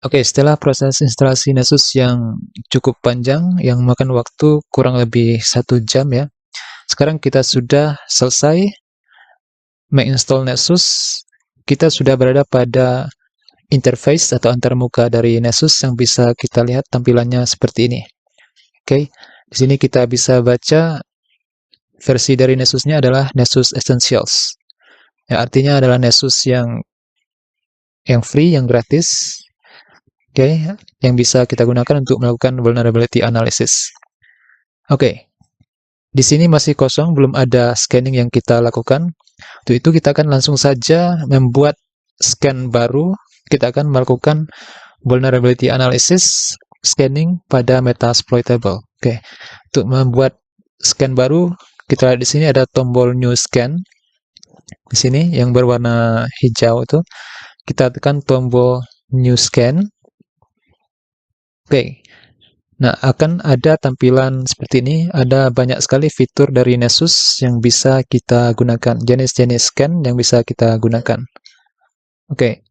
Oke, setelah proses instalasi Nessus yang cukup panjang, yang makan waktu kurang lebih 1 jam ya, sekarang kita sudah selesai menginstall Nessus. Kita sudah berada pada interface atau antarmuka dari Nessus yang bisa kita lihat tampilannya seperti ini. Oke, di sini kita bisa baca versi dari Nessusnya adalah Nessus Essentials. Ya, artinya adalah Nessus yang free, yang gratis. Oke, yang bisa kita gunakan untuk melakukan vulnerability analysis. Oke, di sini masih kosong, belum ada scanning yang kita lakukan. Untuk itu kita akan langsung saja membuat scan baru. Kita akan melakukan vulnerability analysis scanning pada Metasploitable. Oke, untuk membuat scan baru, kita lihat di sini ada tombol New Scan. Di sini yang berwarna hijau itu, kita tekan tombol New Scan. Oke, nah akan ada tampilan seperti ini. Ada banyak sekali fitur dari Nessus yang bisa kita gunakan, jenis-jenis scan yang bisa kita gunakan. Oke,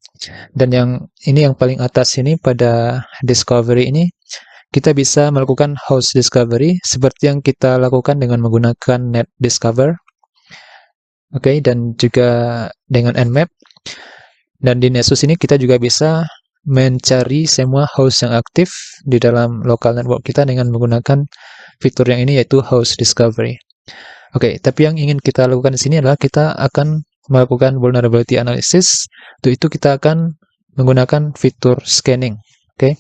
dan yang paling atas ini pada discovery ini, kita bisa melakukan host discovery seperti yang kita lakukan dengan menggunakan net discover. Oke, dan juga dengan nmap. Dan di Nessus ini kita juga bisa mencari semua host yang aktif di dalam local network kita dengan menggunakan fitur yang ini, yaitu host discovery. Oke, tapi yang ingin kita lakukan di sini adalah kita akan melakukan vulnerability analysis. Untuk itu kita akan menggunakan fitur scanning. Oke.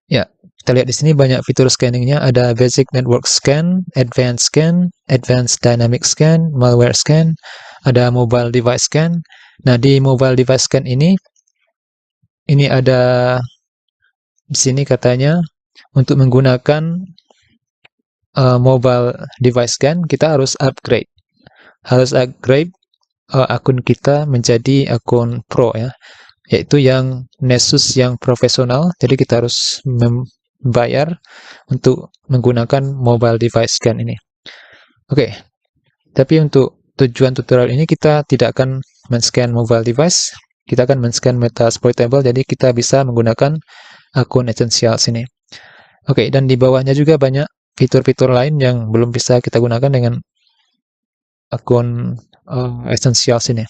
Ya, kita lihat di sini banyak fitur scanningnya. Ada basic network scan, advanced dynamic scan, malware scan, ada mobile device scan. Nah, di mobile device scan ini ada di sini katanya untuk menggunakan mobile device scan kita harus upgrade akun kita menjadi akun pro ya, yaitu yang Nessus yang profesional. Jadi kita harus membayar untuk menggunakan mobile device scan ini. Oke, tapi untuk tujuan tutorial ini kita tidak akan men-scan mobile device, kita akan men-scan Metasploitable, jadi kita bisa menggunakan akun Essentials ini. Oke, dan di bawahnya juga banyak fitur-fitur lain yang belum bisa kita gunakan dengan akun Essentials ini.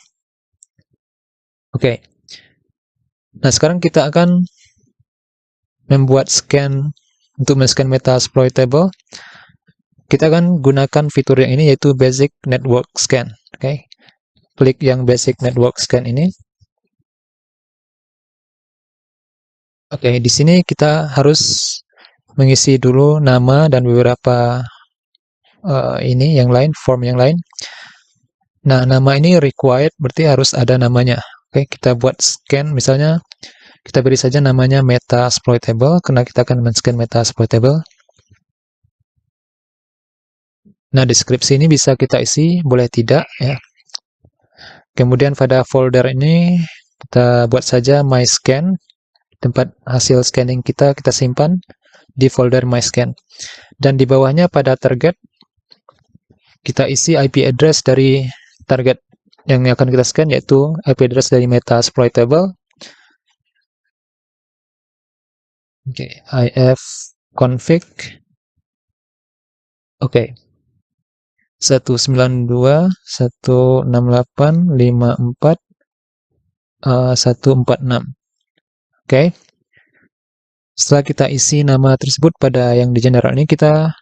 Oke, nah sekarang kita akan membuat scan untuk men-scan Metasploitable. Kita akan gunakan fitur yang ini, yaitu Basic Network Scan. Oke, klik yang Basic Network Scan ini. Oke, di sini kita harus mengisi dulu nama dan beberapa form yang lain. Nah, nama ini required, berarti harus ada namanya. Oke, kita buat scan, misalnya kita beri saja namanya Metasploitable, karena kita akan men-scan Metasploitable. Nah, deskripsi ini bisa kita isi, boleh tidak ya. Kemudian pada folder ini kita buat saja MyScan, tempat hasil scanning kita simpan di folder MyScan. Dan di bawahnya pada target kita isi IP address dari target yang akan kita scan, yaitu IP address dari Metasploitable. Oke, ifconfig. Oke. 192.168.54.146. Oke. Setelah kita isi nama tersebut pada yang di general ini, kita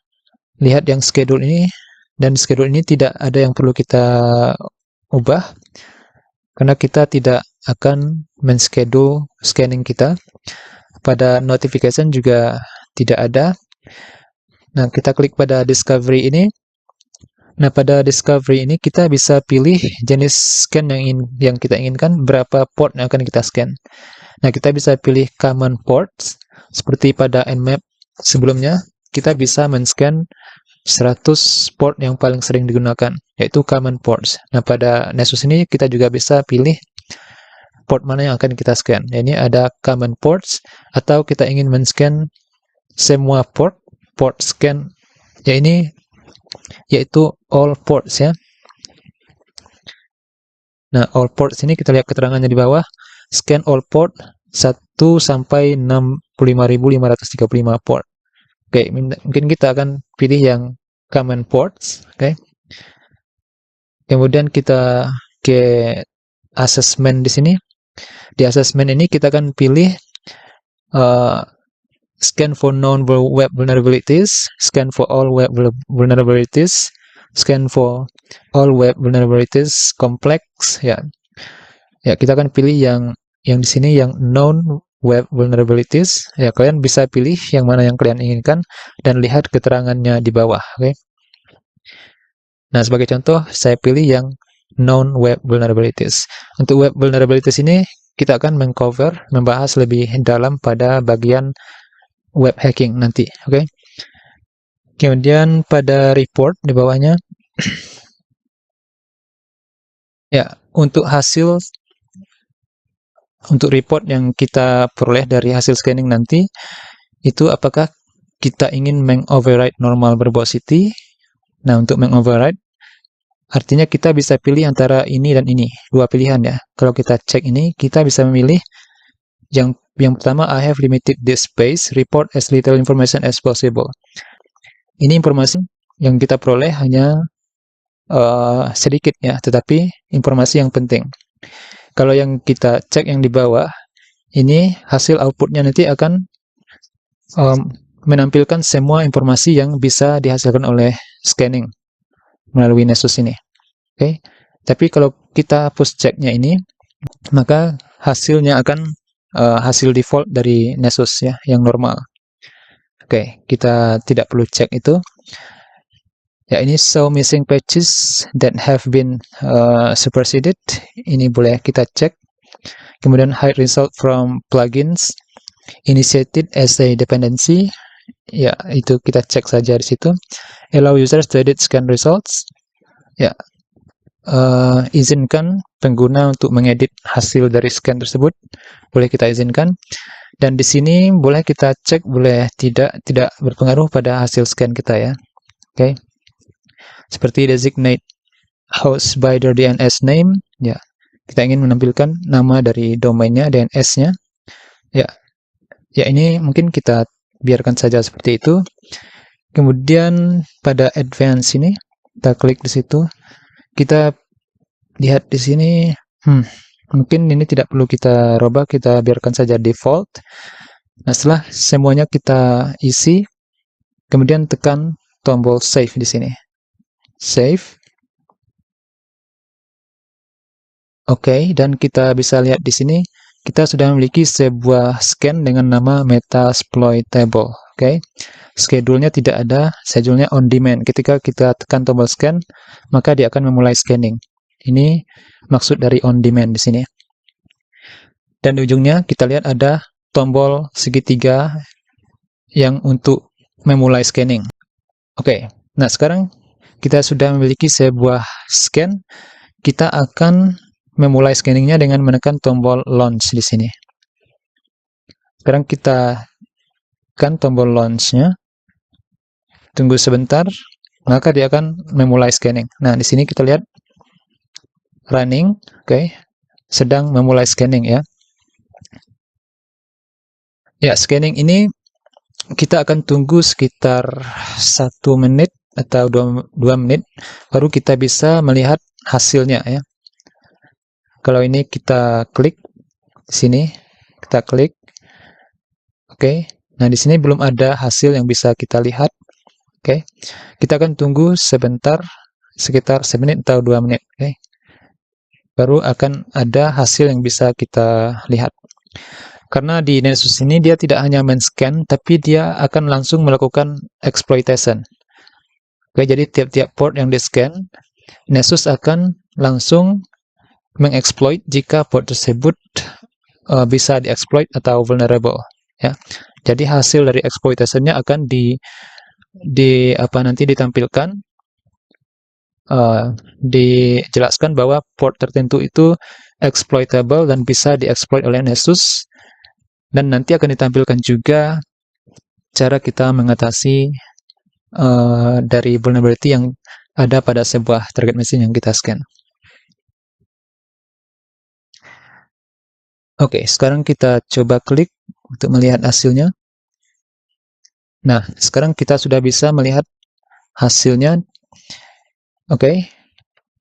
lihat yang schedule ini, dan schedule ini tidak ada yang perlu kita ubah karena kita tidak akan men-schedule scanning kita. Pada notification juga tidak ada. Nah, kita klik pada discovery ini. Nah, pada discovery ini kita bisa pilih jenis scan yang kita inginkan, berapa port yang akan kita scan. Nah, kita bisa pilih common ports, seperti pada nmap sebelumnya, kita bisa men-scan 100 port yang paling sering digunakan, yaitu common ports. Nah, pada Nessus ini kita juga bisa pilih port mana yang akan kita scan. Nah, ini ada common ports, atau kita ingin men-scan semua port scan, ya ini yaitu all ports ya. Nah, all ports ini kita lihat keterangannya di bawah, scan all port 1 sampai 65.535 port. Oke, mungkin kita akan pilih yang common ports. Oke. Kemudian kita ke assessment di sini. Di assessment ini kita akan pilih uh, scan for known web vulnerabilities, scan for all web vulnerabilities, scan for all web vulnerabilities complex. Ya, kita akan pilih yang di sini yang known web vulnerabilities. Ya, kalian bisa pilih yang mana yang kalian inginkan dan lihat keterangannya di bawah. Oke. Nah, sebagai contoh, saya pilih yang known web vulnerabilities. Untuk web vulnerabilities ini, kita akan membahas lebih dalam pada bagian web hacking nanti. Oke. Kemudian pada report di bawahnya, ya, untuk report yang kita peroleh dari hasil scanning nanti, itu apakah kita ingin mengoverride normal verbosity. Nah, untuk mengoverride, artinya kita bisa pilih antara ini dan ini, dua pilihan ya. Kalau kita cek ini, kita bisa memilih yang pertama, I have limited disk space, report as little information as possible. Ini informasi yang kita peroleh hanya sedikit ya, tetapi informasi yang penting. Kalau yang kita cek yang di bawah, ini hasil outputnya nanti akan menampilkan semua informasi yang bisa dihasilkan oleh scanning melalui Nessus ini. Oke. Tapi kalau kita post checknya ini, maka hasilnya akan hasil default dari Nessus ya, yang normal. Oke, kita tidak perlu cek itu. Ya, ini show missing patches that have been superseded. Ini boleh kita cek. Kemudian hide result from plugins initiated as a dependency. Ya, itu kita cek saja di situ. Allow users to edit scan results. Ya, izinkan pengguna untuk mengedit hasil dari scan tersebut. Boleh kita izinkan. Dan di sini boleh kita cek, boleh tidak berpengaruh pada hasil scan kita ya. Oke. Seperti designate host by their DNS name, ya. Kita ingin menampilkan nama dari domainnya, DNS-nya. Ya. Ya, ini mungkin kita biarkan saja seperti itu. Kemudian pada advance ini, kita klik di situ. Kita lihat di sini, mungkin ini tidak perlu kita robah, kita biarkan saja default. Nah, setelah semuanya kita isi, kemudian tekan tombol save di sini. Save. Oke, dan kita bisa lihat di sini, kita sudah memiliki sebuah scan dengan nama Metasploitable. Oke, schedule-nya tidak ada, schedule-nya on demand. Ketika kita tekan tombol scan, maka dia akan memulai scanning. Ini maksud dari on demand di sini. Dan di ujungnya kita lihat ada tombol segitiga yang untuk memulai scanning. Oke, nah sekarang kita sudah memiliki sebuah scan, kita akan memulai scanningnya dengan menekan tombol launch di sini. Sekarang kita tekan tombol launch-nya, tunggu sebentar, maka dia akan memulai scanning. Nah, di sini kita lihat running, oke, sedang memulai scanning ya. Ya, scanning ini kita akan tunggu sekitar 1 menit atau 2 menit, baru kita bisa melihat hasilnya ya. Kalau ini kita klik di sini, kita klik, oke. Nah, di sini belum ada hasil yang bisa kita lihat, oke. Kita akan tunggu sebentar, sekitar 1 menit atau 2 menit, oke. Baru akan ada hasil yang bisa kita lihat. Karena di Nessus ini dia tidak hanya men-scan, tapi dia akan langsung melakukan exploitation. Oke, jadi tiap-tiap port yang di-scan, Nessus akan langsung mengeksploit jika port tersebut bisa dieksploit atau vulnerable. Ya, jadi hasil dari exploitation-nya akan nanti ditampilkan, dijelaskan bahwa port tertentu itu exploitable dan bisa dieksploit oleh Nessus. Dan nanti akan ditampilkan juga cara kita mengatasi dari vulnerability yang ada pada sebuah target machine yang kita scan. Oke, sekarang kita coba klik untuk melihat hasilnya. Nah, sekarang kita sudah bisa melihat hasilnya. Oke,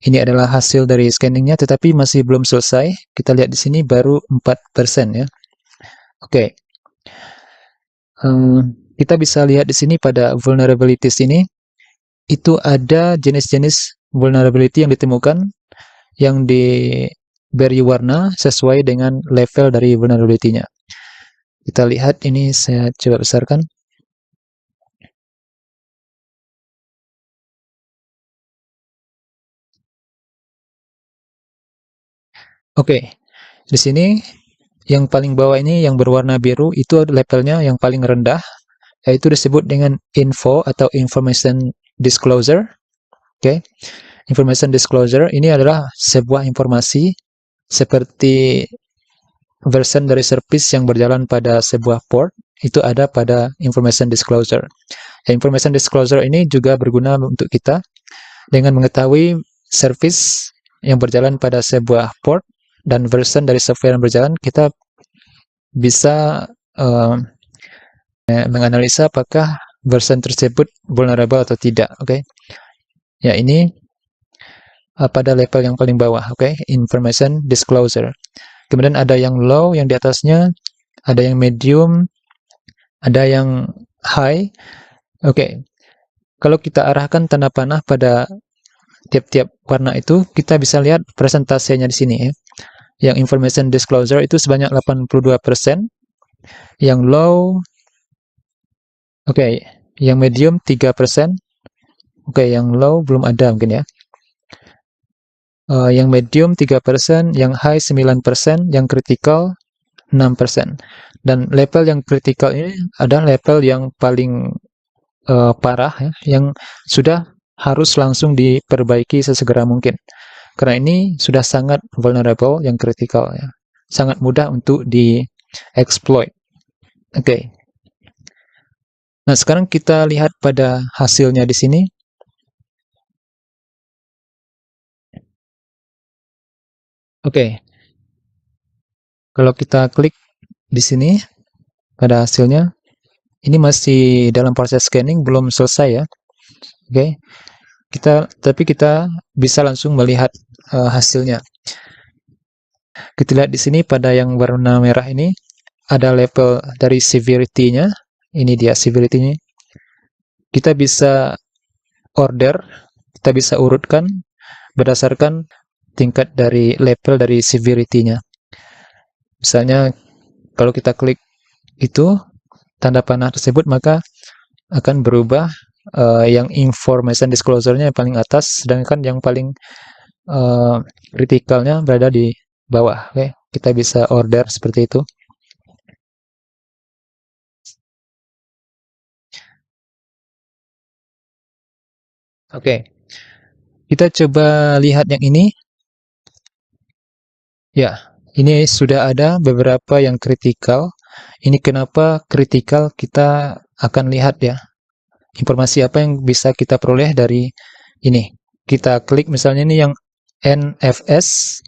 ini adalah hasil dari scanningnya, tetapi masih belum selesai. Kita lihat di sini baru 4% ya. Oke, kita bisa lihat di sini pada vulnerabilities ini, itu ada jenis-jenis vulnerability yang ditemukan yang diberi warna sesuai dengan level dari vulnerability-nya. Kita lihat ini, saya coba besarkan. Oke, di sini yang paling bawah ini yang berwarna biru itu levelnya yang paling rendah, yaitu disebut dengan info atau information disclosure. Oke, information disclosure ini adalah sebuah informasi seperti version dari service yang berjalan pada sebuah port, itu ada pada information disclosure. Information disclosure ini juga berguna untuk kita dengan mengetahui service yang berjalan pada sebuah port dan version dari software yang berjalan, kita bisa menganalisa apakah version tersebut vulnerable atau tidak. Oke, ya ini pada level yang paling bawah. Oke, information disclosure. Kemudian ada yang low, yang di atasnya, ada yang medium, ada yang high. Oke, kalau kita arahkan tanda panah pada tiap-tiap warna itu, kita bisa lihat presentasenya di sini ya. Yang information disclosure itu sebanyak 82%, yang low, oke, yang medium 3%, oke, yang low belum ada mungkin ya. Yang medium 3%, yang high 9%, yang critical 6%. Dan level yang critical ini adalah level yang paling parah ya, yang sudah harus langsung diperbaiki sesegera mungkin. Karena ini sudah sangat vulnerable, yang critical ya. Sangat mudah untuk di-exploit. Oke. Nah, sekarang kita lihat pada hasilnya di sini. Oke. Kalau kita klik di sini pada hasilnya, ini masih dalam proses scanning, belum selesai ya. Oke. Tapi kita bisa langsung melihat hasilnya. Kita lihat di sini pada yang warna merah ini ada level dari severity-nya. Ini dia severity-nya. Kita bisa order, kita bisa urutkan berdasarkan tingkat dari level dari severity-nya. Misalnya kalau kita klik itu tanda panah tersebut, maka akan berubah yang information disclosure-nya yang paling atas, sedangkan yang paling kritikalnya berada di bawah. Oke, kita bisa order seperti itu. Oke, kita coba lihat yang ini. Ya, ini sudah ada beberapa yang kritikal. Ini kenapa kritikal, kita akan lihat ya. Informasi apa yang bisa kita peroleh dari ini. Kita klik misalnya ini yang NFS,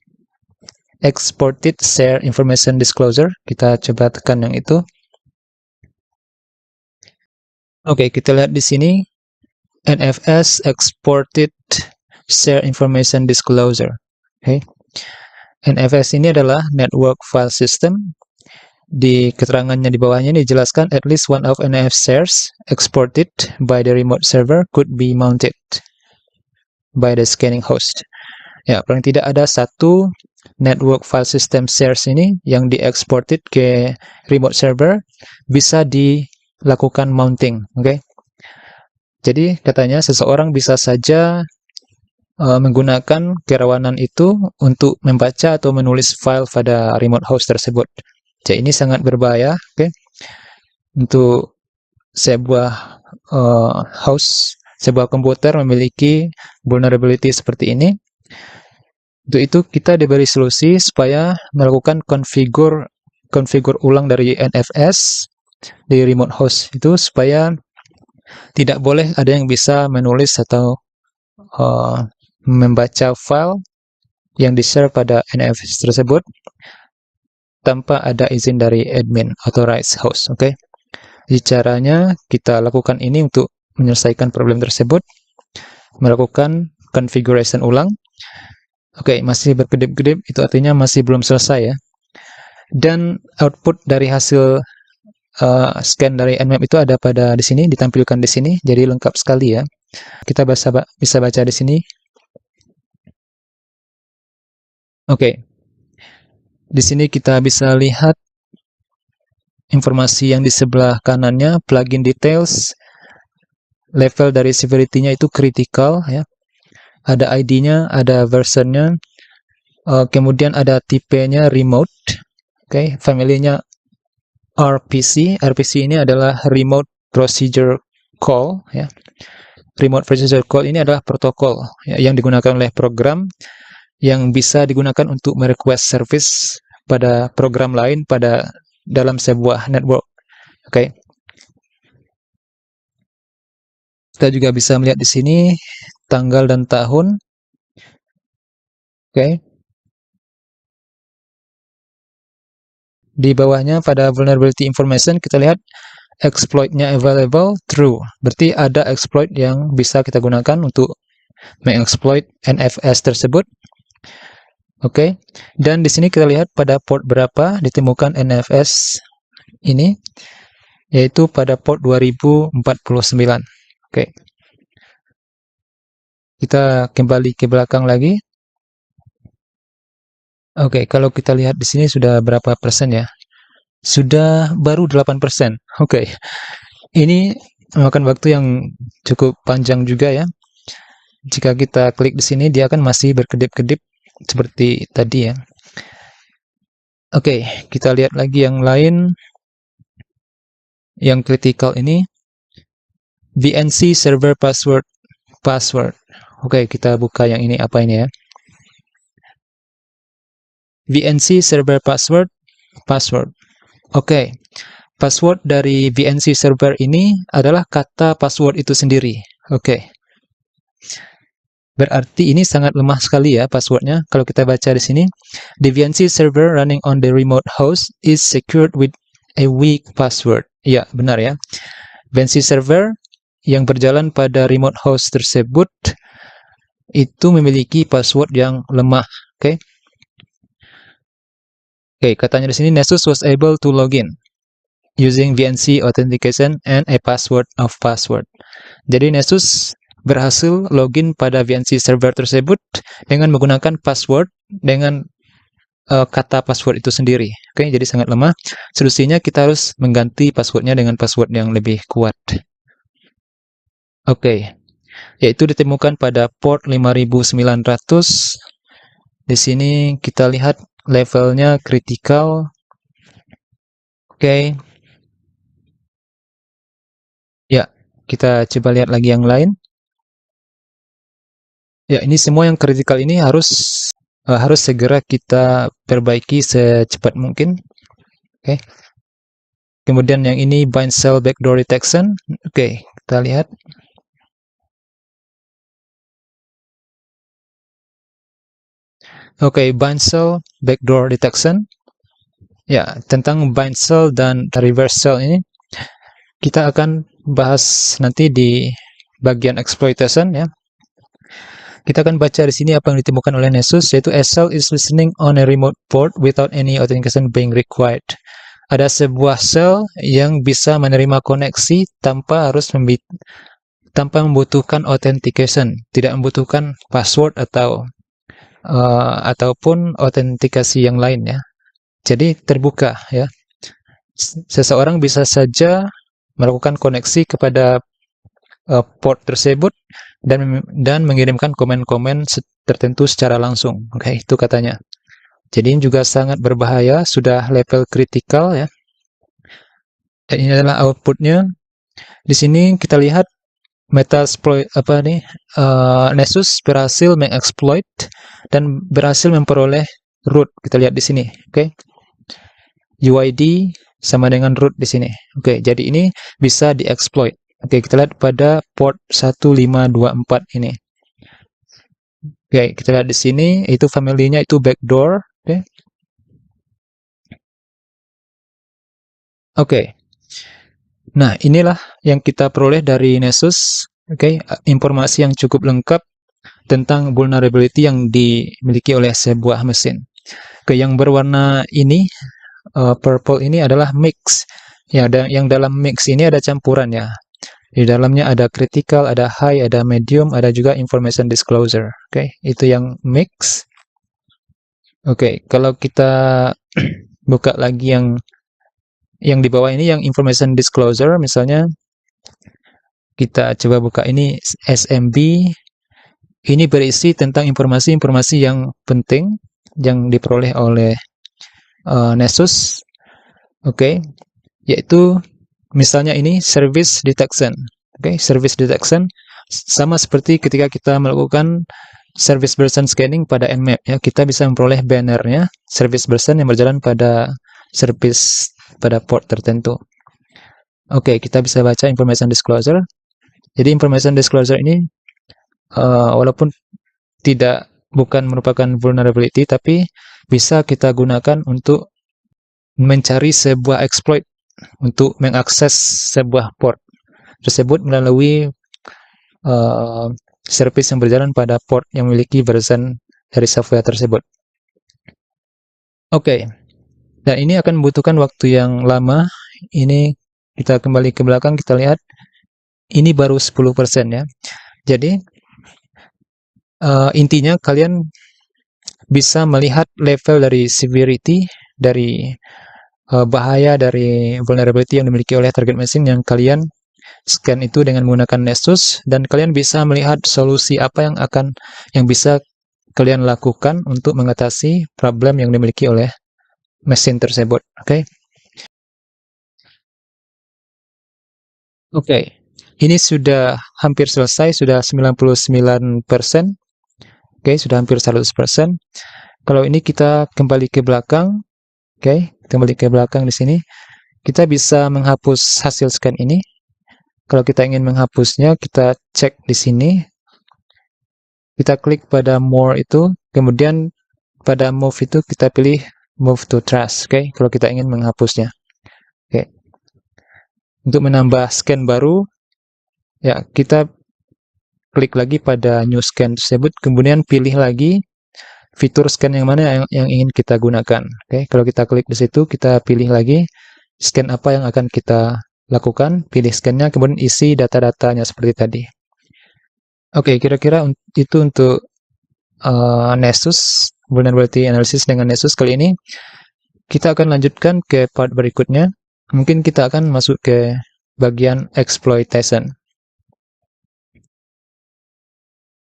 Exported Share Information Disclosure. Kita coba tekan yang itu. Oke, kita lihat di sini NFS, Exported Share Information Disclosure. Oke. NFS ini adalah Network File System. Di keterangannya di bawahnya ini dijelaskan at least one of NFS shares exported by the remote server could be mounted by the scanning host. Ya, paling tidak ada satu network file system shares ini yang dieksported ke remote server bisa dilakukan mounting. Oke. Jadi katanya seseorang bisa saja menggunakan kerawanan itu untuk membaca atau menulis file pada remote host tersebut. Jadi ini sangat berbahaya, oke? Untuk sebuah host, sebuah komputer memiliki vulnerability seperti ini. Untuk itu kita diberi solusi supaya melakukan konfigur ulang dari NFS di remote host itu, supaya tidak boleh ada yang bisa menulis atau membaca file yang di-share pada NFS tersebut. tanpa ada izin dari admin authorized host. Oke. Jadi caranya kita lakukan ini untuk menyelesaikan problem tersebut, melakukan configuration ulang. Oke, masih berkedip-kedip, itu artinya masih belum selesai ya. Dan output dari hasil scan dari Nmap itu ada pada di sini, ditampilkan di sini, jadi lengkap sekali ya. Kita bisa baca di sini. Oke, di sini kita bisa lihat informasi yang di sebelah kanannya, plugin details, level dari severity-nya itu critical ya. Ada ID-nya, ada version-nya, kemudian ada tipenya remote. Oke, family-nya RPC. RPC ini adalah remote procedure call ya. Remote procedure call ini adalah protokol ya, yang digunakan oleh program yang bisa digunakan untuk merequest service pada program lain pada dalam sebuah network. Oke. Kita juga bisa melihat di sini tanggal dan tahun. Oke. Di bawahnya pada vulnerability information kita lihat exploit-nya available true. Berarti ada exploit yang bisa kita gunakan untuk mengexploit NFS tersebut. Oke. Dan di sini kita lihat pada port berapa ditemukan NFS ini, yaitu pada port 2049. Oke. Kita kembali ke belakang lagi. Oke, kalau kita lihat di sini sudah berapa persen ya? Sudah baru 8%. Oke. Ini memakan waktu yang cukup panjang juga ya. Jika kita klik di sini, dia akan masih berkedip-kedip seperti tadi ya. Oke, kita lihat lagi yang lain. Yang kritikal ini, VNC server password. Oke, kita buka yang ini, apa ini ya? VNC server password. Oke, password dari VNC server ini adalah kata password itu sendiri. Oke. Berarti ini sangat lemah sekali ya passwordnya. Kalau kita baca di sini, the VNC server running on the remote host is secured with a weak password. Ya, benar ya. VNC server yang berjalan pada remote host tersebut itu memiliki password yang lemah. Oke. Oke, katanya di sini Nessus was able to login using VNC authentication and a password of password. Jadi Nessus berhasil login pada VNC server tersebut dengan menggunakan password dengan kata password itu sendiri. Oke, jadi sangat lemah. Solusinya kita harus mengganti passwordnya dengan password yang lebih kuat. Oke, yaitu ditemukan pada port 5900. Di sini kita lihat levelnya critical. Oke. Ya, kita coba lihat lagi yang lain. Ya, ini semua yang critical ini harus segera kita perbaiki secepat mungkin. Oke. Kemudian yang ini bind cell backdoor detection. Oke, kita lihat. Oke, bind cell backdoor detection. Ya, tentang bind cell dan reverse cell ini kita akan bahas nanti di bagian exploitation ya. Kita akan baca di sini apa yang ditemukan oleh Nessus, yaitu a cell is listening on a remote port without any authentication being required. Ada sebuah cell yang bisa menerima koneksi tanpa membutuhkan authentication, tidak membutuhkan password ataupun autentikasi yang lain ya. Jadi terbuka ya. Seseorang bisa saja melakukan koneksi kepada port tersebut dan mengirimkan komen-komen tertentu secara langsung. Oke, itu katanya. Jadi ini juga sangat berbahaya, sudah level kritikal ya. Dan ini adalah outputnya. Di sini kita lihat Nessus berhasil mengexploit dan berhasil memperoleh root. Kita lihat di sini, oke. UID sama dengan root di sini. Oke, jadi ini bisa dieksploit. Oke, kita lihat pada port 1524 ini. Oke, kita lihat di sini itu family-nya itu backdoor, oke. Oke. Nah, inilah yang kita peroleh dari Nessus. Oke, informasi yang cukup lengkap tentang vulnerability yang dimiliki oleh sebuah mesin. Oke, yang berwarna ini, purple ini adalah mix. Ya, yang dalam mix ini ada campuran ya. Di dalamnya ada critical, ada high, ada medium, ada juga information disclosure. Oke, itu yang mix. Oke, kalau kita buka lagi yang di bawah ini, yang information disclosure, misalnya kita coba buka ini SMB. Ini berisi tentang informasi-informasi yang penting yang diperoleh oleh Nessus. Oke, yaitu misalnya ini service detection. Oke, service detection sama seperti ketika kita melakukan service version scanning pada Nmap ya, kita bisa memperoleh bannernya service version yang berjalan pada service pada port tertentu. Oke, kita bisa baca information disclosure. Jadi information disclosure ini walaupun bukan merupakan vulnerability, tapi bisa kita gunakan untuk mencari sebuah exploit untuk mengakses sebuah port tersebut melalui service yang berjalan pada port yang memiliki version dari software tersebut. Oke, dan ini akan membutuhkan waktu yang lama. Ini kita kembali ke belakang, kita lihat ini baru 10% ya. Jadi intinya kalian bisa melihat level dari severity, dari bahaya dari vulnerability yang dimiliki oleh target machine yang kalian scan itu dengan menggunakan Nessus, dan kalian bisa melihat solusi apa yang bisa kalian lakukan untuk mengatasi problem yang dimiliki oleh mesin tersebut. Oke. Oke. Ini sudah hampir selesai, sudah 99%. Oke, sudah hampir 100%. Kalau ini kita kembali ke belakang. Oke, kembali ke belakang di sini. Kita bisa menghapus hasil scan ini. Kalau kita ingin menghapusnya, kita cek di sini. Kita klik pada more itu, kemudian pada move itu kita pilih move to trash. Oke, kalau kita ingin menghapusnya. Oke. Untuk menambah scan baru, ya kita klik lagi pada new scan tersebut, kemudian pilih lagi fitur scan yang mana yang ingin kita gunakan. Oke, kalau kita klik di situ, kita pilih lagi scan apa yang akan kita lakukan, pilih scannya, kemudian isi data-datanya seperti tadi. Oke, kira-kira itu untuk Nessus, vulnerability analysis dengan Nessus kali ini. Kita akan lanjutkan ke part berikutnya. Mungkin kita akan masuk ke bagian exploitation.